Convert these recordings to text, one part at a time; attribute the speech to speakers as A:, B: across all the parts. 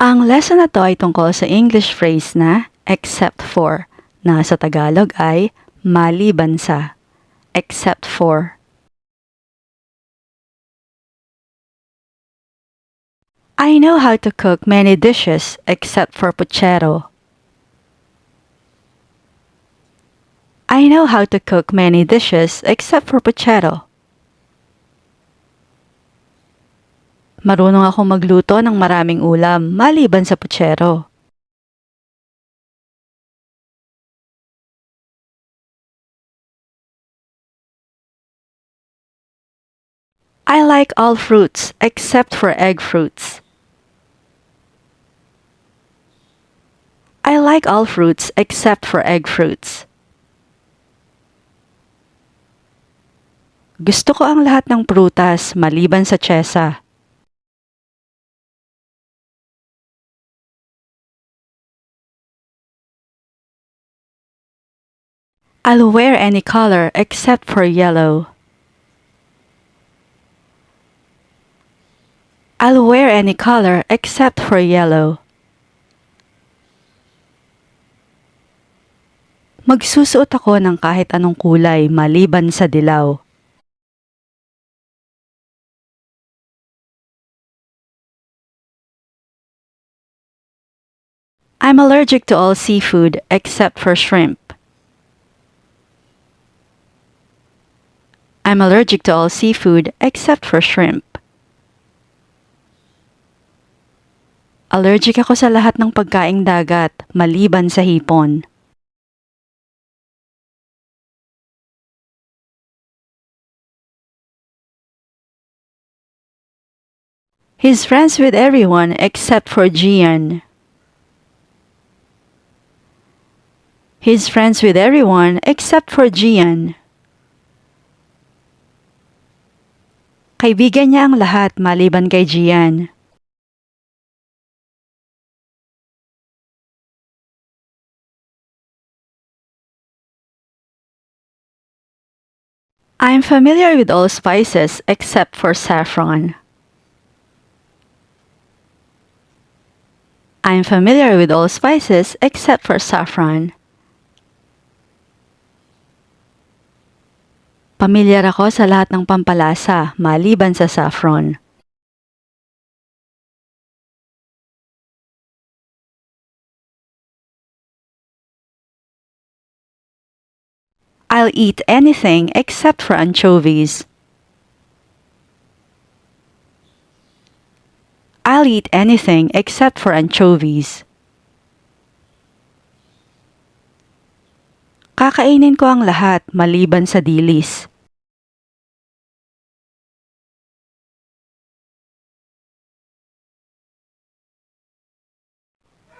A: Ang lesson na to ay tungkol sa English phrase na except for, na sa Tagalog ay maliban sa. Except for. I know how to cook many dishes except for puchero. I know how to cook many dishes except for puchero. Marunong akong magluto ng maraming ulam maliban sa puchero. I like all fruits except for egg fruits. I like all fruits except for egg fruits. Gusto ko ang lahat ng prutas maliban sa tsesa. I'll wear any color except for yellow. I'll wear any color except for yellow. Magsusuot ako ng kahit anong kulay maliban sa dilaw. I'm allergic to all seafood except for shrimp. I'm allergic to all seafood except for shrimp. Allergic ako sa lahat ng pagkaing dagat maliban sa hipon. He's friends with everyone except for Gian. He's friends with everyone except for Gian. Kaibigan niya ang lahat maliban kay Gian. I'm familiar with all spices except for saffron. I'm familiar with all spices except for saffron. Pamilyar ako sa lahat ng pampalasa maliban sa saffron. I'll eat anything except for anchovies. I'll eat anything except for anchovies. Kakainin ko ang lahat maliban sa dilis.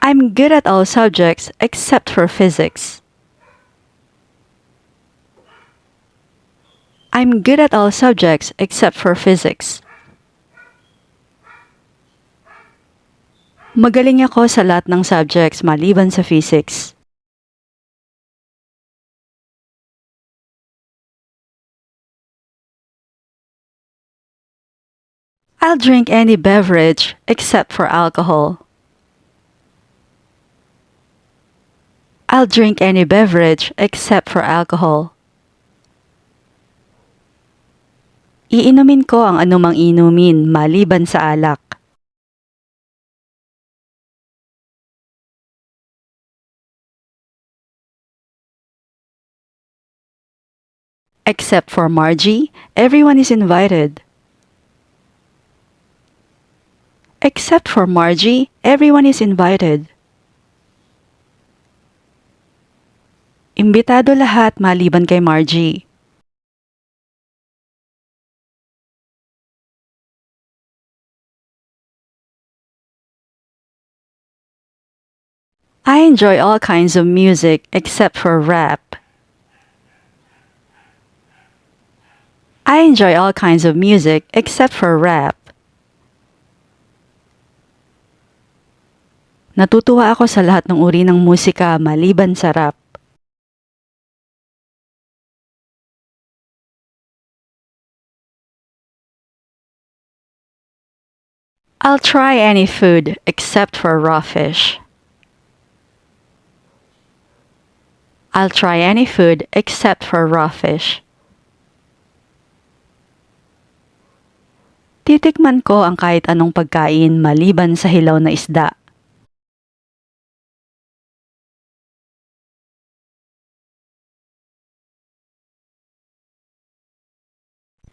A: I'm good at all subjects except for physics. I'm good at all subjects except for physics. Magaling ako sa lahat ng subjects maliban sa physics. I'll drink any beverage except for alcohol. I'll drink any beverage except for alcohol. Iinumin ko ang anumang inumin maliban sa alak. Except for Margie, everyone is invited. Except for Margie, everyone is invited. Imbitado lahat maliban kay Margie. I enjoy all kinds of music except for rap. I enjoy all kinds of music except for rap. Natutuwa ako sa lahat ng uri ng musika maliban sa rap. I'll try any food except for raw fish. I'll try any food except for raw fish. Titikman ko ang kahit anong pagkain maliban sa hilaw na isda.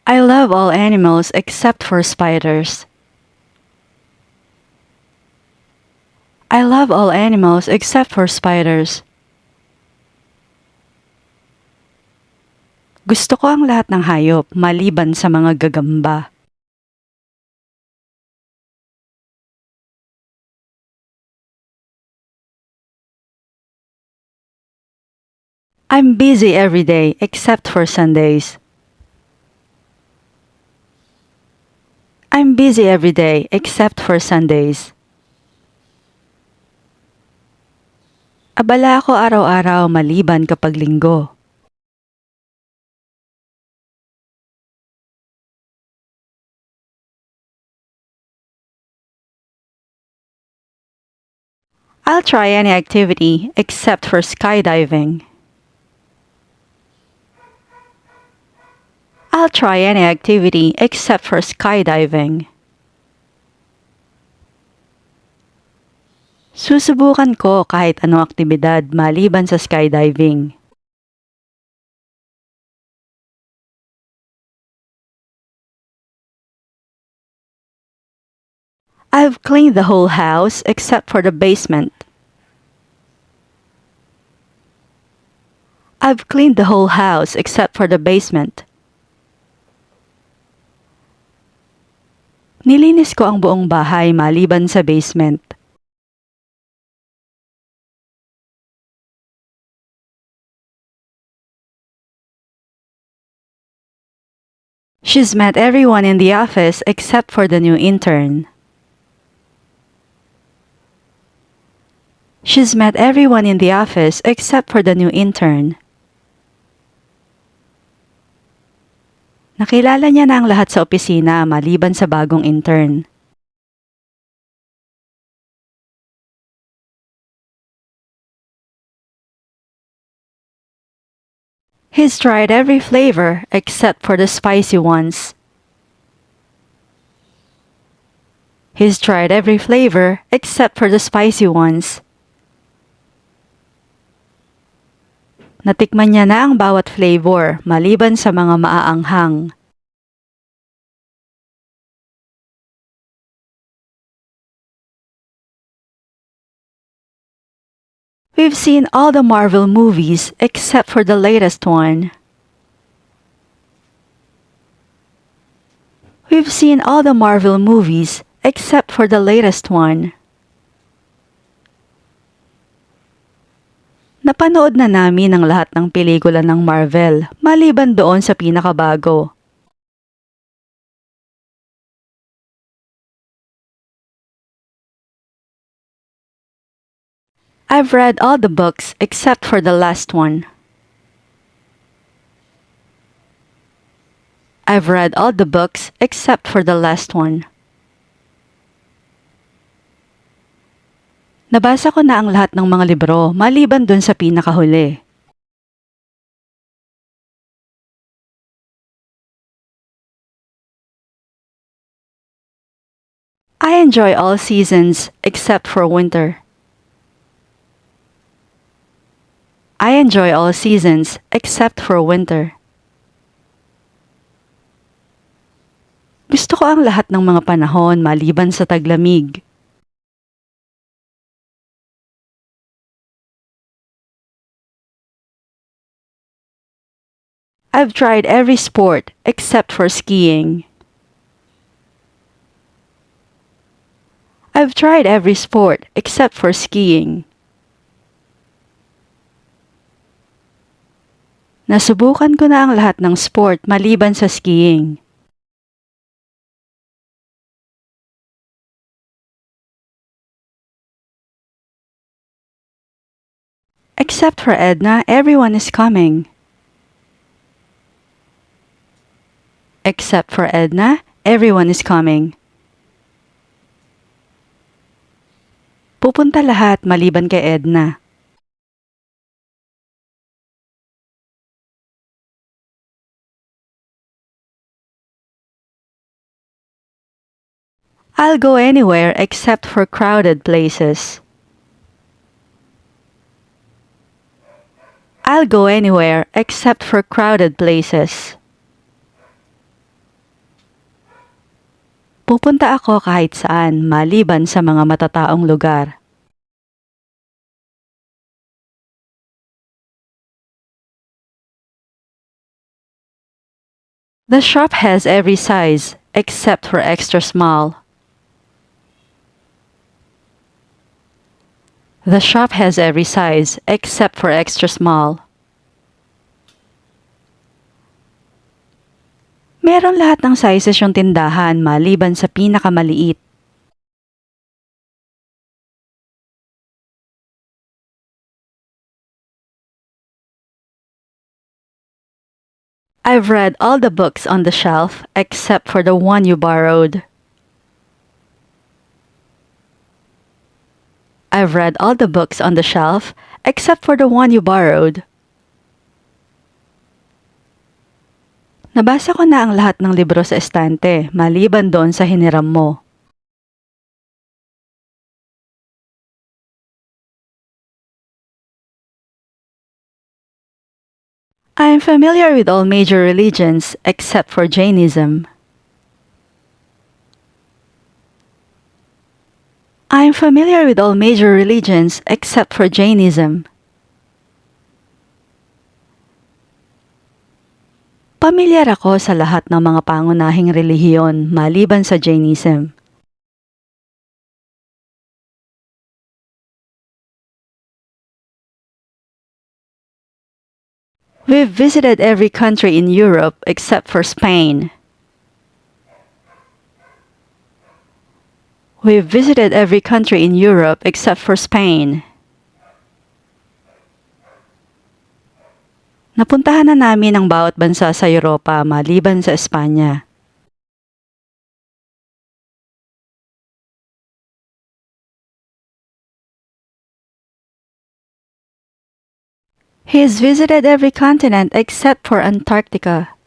A: I love all animals except for spiders. I love all animals except for spiders. Gusto ko ang lahat ng hayop maliban sa mga gagamba. I'm busy every day except for Sundays. I'm busy every day except for Sundays. Abala ako araw-araw maliban kapag linggo. I'll try any activity except for skydiving. I'll try any activity except for skydiving. Susubukan ko kahit anong aktibidad maliban sa skydiving. I've cleaned the whole house except for the basement. I've cleaned the whole house except for the basement. Nilinis ko ang buong bahay maliban sa basement. She's met everyone in the office except for the new intern. She's met everyone in the office except for the new intern. Nakilala niya na ang lahat sa opisina maliban sa bagong intern. He's tried every flavor except for the spicy ones. He's tried every flavor except for the spicy ones. Natikman niya na ang bawat flavor maliban sa mga maaanghang. We've seen all the Marvel movies except for the latest one. We've seen all the Marvel movies except for the latest one. Napanood na namin ang lahat ng pelikula ng Marvel maliban doon sa pinakabago. I've read all the books except for the last one. I've read all the books except for the last one. Nabasa ko na ang lahat ng mga libro maliban dun sa pinakahuli. I enjoy all seasons except for winter. I enjoy all seasons except for winter. Gusto ko ang lahat ng mga panahon maliban sa taglamig. I've tried every sport except for skiing. I've tried every sport except for skiing. Nasubukan ko na ang lahat ng sport maliban sa skiing. Except for Edna, everyone is coming. Except for Edna, everyone is coming. Pupunta lahat maliban kay Edna. I'll go anywhere except for crowded places. I'll go anywhere except for crowded places. Pupunta ako kahit saan maliban sa mga matataong lugar. The shop has every size except for extra small. The shop has every size except for extra small. Meron lahat ng sizes yung tindahan maliban sa pinakamaliit. I've read all the books on the shelf except for the one you borrowed. I've read all the books on the shelf except for the one you borrowed. Nabasa ko na ang lahat ng libro sa estante maliban doon sa hiniram mo. I am familiar with all major religions except for Jainism. I am familiar with all major religions except for Jainism. Pamilyar ako sa lahat ng mga pangunahing relihiyon maliban sa Jainism. We've visited every country in Europe except for Spain. We've visited every country in Europe except for Spain. Napuntahan na namin ang bawat bansa sa Europa maliban sa Espanya. He's visited every continent except for Antarctica.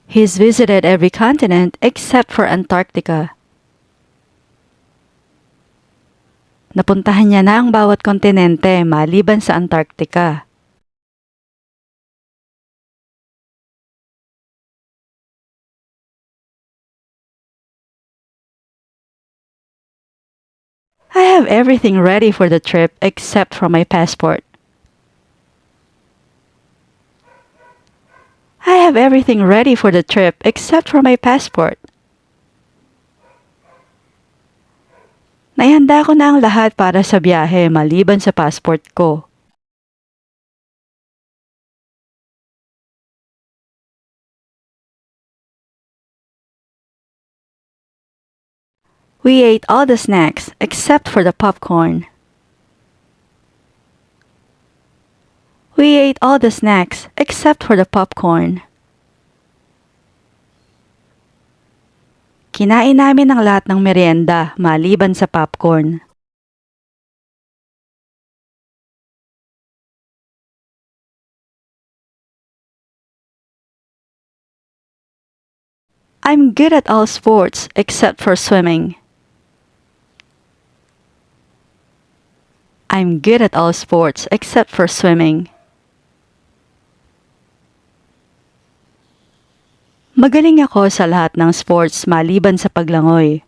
A: He's visited every continent except for Antarctica. Napuntahan niya na ang bawat kontinente maliban sa Antarctica. I have everything ready for the trip except for my passport. I have everything ready for the trip except for my passport. Naihanda ko na ang lahat para sa biyahe maliban sa passport ko. We ate all the snacks except for the popcorn. We ate all the snacks except for the popcorn. Kinain namin ang lahat ng merienda maliban sa popcorn. I'm good at all sports except for swimming. I'm good at all sports except for swimming. Magaling ako sa lahat ng sports maliban sa paglangoy.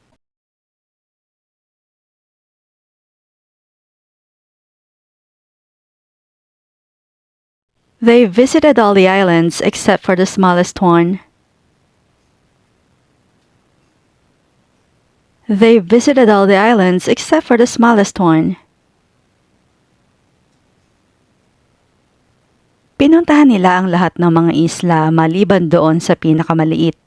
A: They visited all the islands except for the smallest one. They visited all the islands except for the smallest one. Pinuntahan nila ang lahat ng mga isla maliban doon sa pinakamaliit.